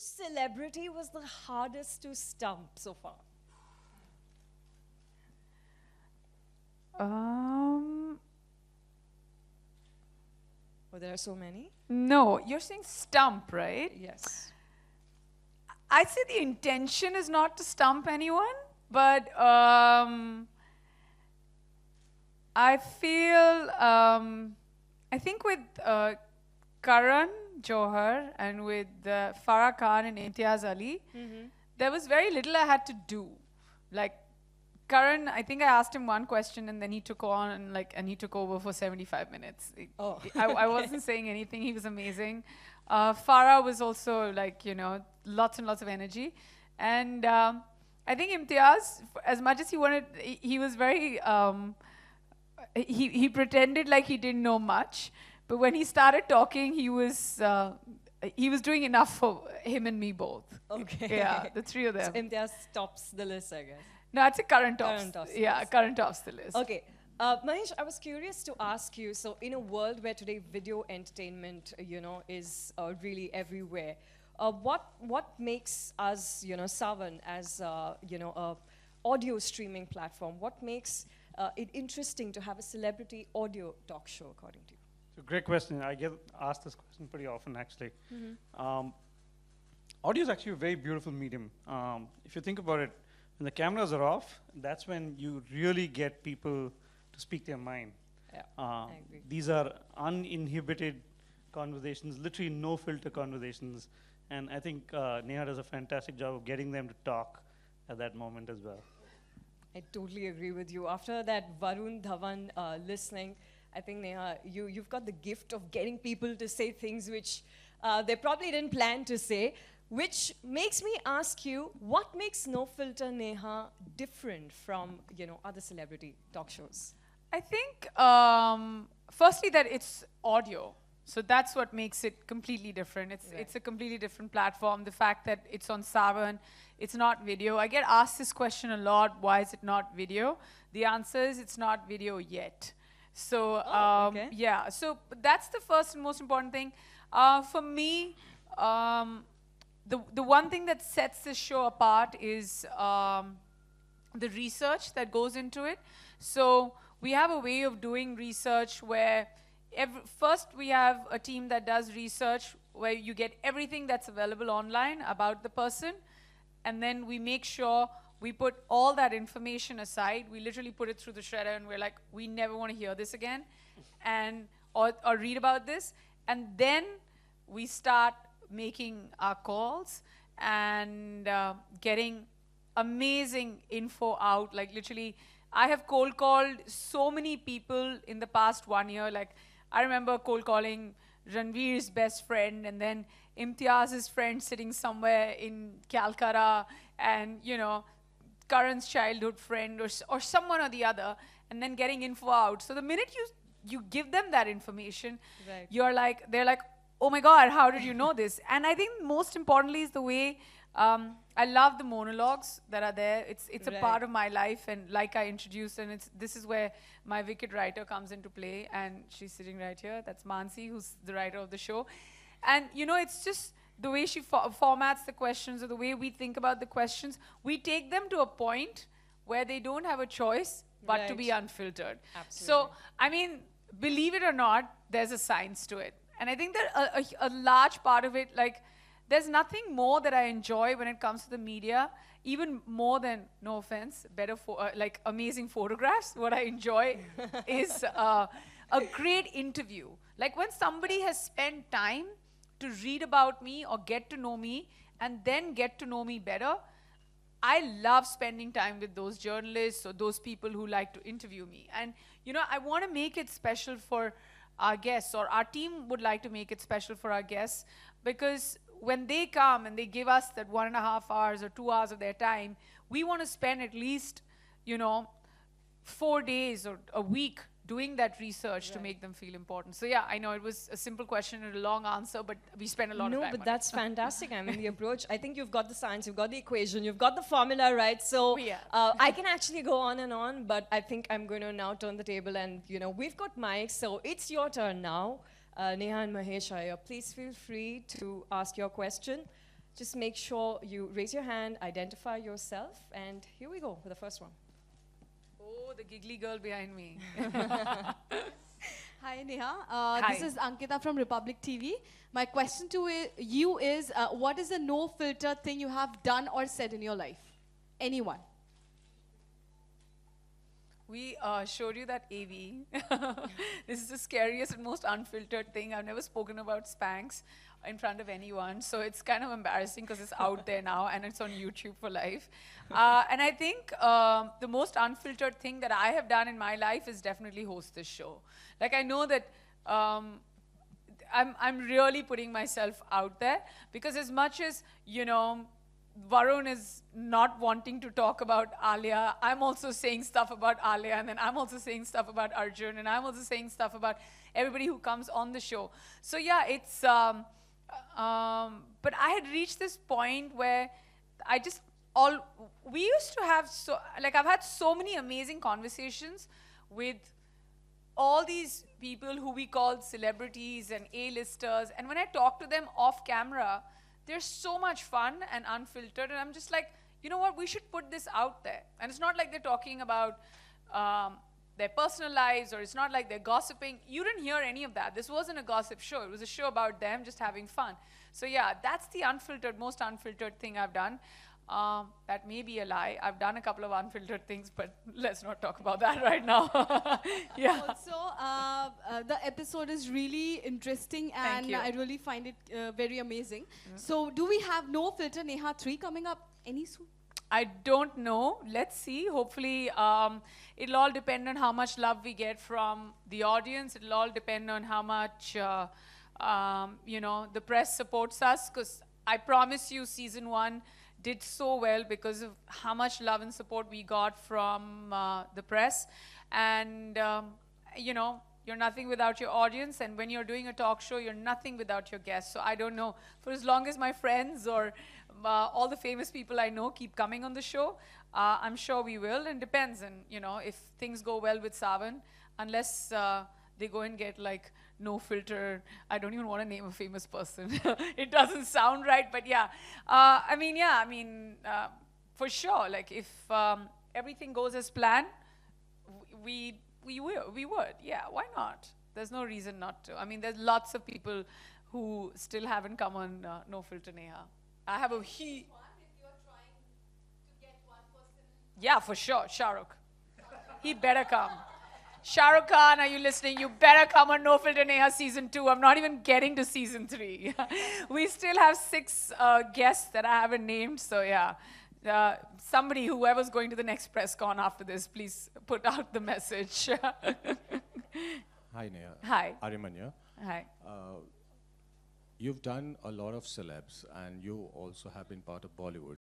celebrity was the hardest to stump so far? Um, Oh, there are so many. no, you're saying stump, right? Yes. I'd say the intention is not to stump anyone, but I feel, I think with Karan Johar and with Farah Khan and Imtiaz Ali, there was very little I had to do. Like Karan, I think I asked him one question and then he took on and he took over for 75 minutes. Oh. I wasn't saying anything. He was amazing. Farah was also like, lots and lots of energy. And I think Imtiaz, as much as he wanted, he was very, he pretended like he didn't know much. But when he started talking, he was doing enough for him and me both. Okay. Yeah, the three of So them. Imtiaz tops the list, I guess. No, it's a current tops. Current tops the Yeah, list. current tops the list. Okay. Mahesh, I was curious to ask you, so in a world where today video entertainment, is really everywhere, what makes us, Saavn, as, a audio streaming platform, what makes it interesting to have a celebrity audio talk show, according to you? So great question. I get asked this question pretty often, actually. Audio is actually a very beautiful medium. If you think about it, when the cameras are off, that's when you really get people to speak their mind. Yeah, I agree. These are uninhibited conversations, literally no filter conversations. And I think Neha does a fantastic job of getting them to talk at that moment as well. I totally agree with you. After that Varun Dhawan listening, I think, Neha, you've got the gift of getting people to say things which they probably didn't plan to say, which makes me ask you, what makes No Filter Neha different from, other celebrity talk shows? I think, firstly, that it's audio. So that's what makes it completely different. It's a completely different platform. The fact that it's on Saavn, it's not video. I get asked this question a lot, why is it not video? The answer is it's not video yet. So, okay. yeah, so that's the first and most important thing. For me, the one thing that sets this show apart is the research that goes into it. So we have a way of doing research where first we have a team that does research where you get everything that's available online about the person, and then we make sure we put all that information aside. We literally put it through the shredder and we're like, we never want to hear this again or read about this. And then we start making our calls and getting amazing info out. Like literally, I have cold called so many people in the past 1 year. Like I remember cold calling Ranveer's best friend and then Imtiaz's friend sitting somewhere in Calcutta and, Karan's childhood friend or someone or the other, and then getting info out. So the minute you give them that information, Right. they're like, oh my God, how did you know this? And I think most importantly is the way, I love the monologues that are there. It's a part of my life, and like I introduced, and this is where my wicked writer comes into play, and she's sitting right here. That's Mansi, who's the writer of the show. And it's just the way she formats the questions or the way we think about the questions. We take them to a point where they don't have a choice but to be unfiltered. Absolutely. So, I mean, believe it or not, there's a science to it. And I think that a large part of it, like, there's nothing more that I enjoy when it comes to the media, even more than, no offense, like amazing photographs. What I enjoy is a great interview. Like when somebody has spent time to read about me or get to know me and then get to know me better, I love spending time with those journalists or those people who like to interview me. And, I want to make it special for our guests, or our team would like to make it special for our guests, because when they come and they give us that 1.5 hours or 2 hours of their time, we want to spend at least, 4 days or a week doing that research to make them feel important. So yeah, I know it was a simple question and a long answer, but we spent a lot of time No, on but it. that's fantastic. I mean, the approach, I think you've got the science, you've got the equation, you've got the formula, right? So I can actually go on and on, but I think I'm going to now turn the table and, we've got mics, so it's your turn now. Neha and Mahesh are here. Please feel free to ask your question. Just make sure you raise your hand, identify yourself, and here we go with the first one. Oh, the giggly girl behind me. Hi Neha, Hi. this is Ankita from Republic TV. My question to you is, what is the no filter thing you have done or said in your life? Anyone? We showed you that AV. This is the scariest and most unfiltered thing. I've never spoken about Spanx in front of anyone, so it's kind of embarrassing because it's out there now and it's on YouTube for life. And I think the most unfiltered thing that I have done in my life is definitely host this show. Like, I know that I'm really putting myself out there, because as much as, you know, Varun is not wanting to talk about Alia, I'm also saying stuff about Alia, and then I'm also saying stuff about Arjun, and I'm also saying stuff about everybody who comes on the show. So yeah, it's, but I had reached this point where we used to have, I've had so many amazing conversations with all these people who we called celebrities and A-listers, and when I talk to them off camera, they're so much fun and unfiltered, and I'm just like, you know what, we should put this out there. And it's not like they're talking about their personal lives, or it's not like they're gossiping. You didn't hear any of that. This wasn't a gossip show. It was a show about them just having fun. So yeah, that's the most unfiltered thing I've done. That may be a lie. I've done a couple of unfiltered things, but let's not talk about that right now. Yeah. Also, the episode is really interesting, and you. I really find it very amazing. So, do we have No Filter Neha 3 coming up any soon? I don't know. Let's see. Hopefully, it'll all depend on how much love we get from the audience. It'll all depend on how much, you know, the press supports us. Because I promise you, season 1 did so well because of how much love and support we got from the press. And, you know, you're nothing without your audience. And when you're doing a talk show, you're nothing without your guests. So I don't know. For as long as my friends or all the famous people I know keep coming on the show, I'm sure we will. And depends. And, you know, if things go well with Saavn, unless they go and get like no filter. I don't even want to name a famous person. It doesn't sound right, but yeah. I mean, for sure. Like if everything goes as planned, we would. Yeah, why not? There's no reason not to. I mean, there's lots of people who still haven't come on No Filter Neha. I have a yeah, for sure, Shah Rukh. He better come. Shah Rukh Khan, are you listening? You better come on No Filter Neha season 2. I'm not even getting to season 3. We still have 6 guests that I haven't named, so yeah. Somebody, whoever's going to the next press con after this, please put out the message. Hi, Neha. Hi. Arimanya. Hi. You've done a lot of celebs, and you also have been part of Bollywood.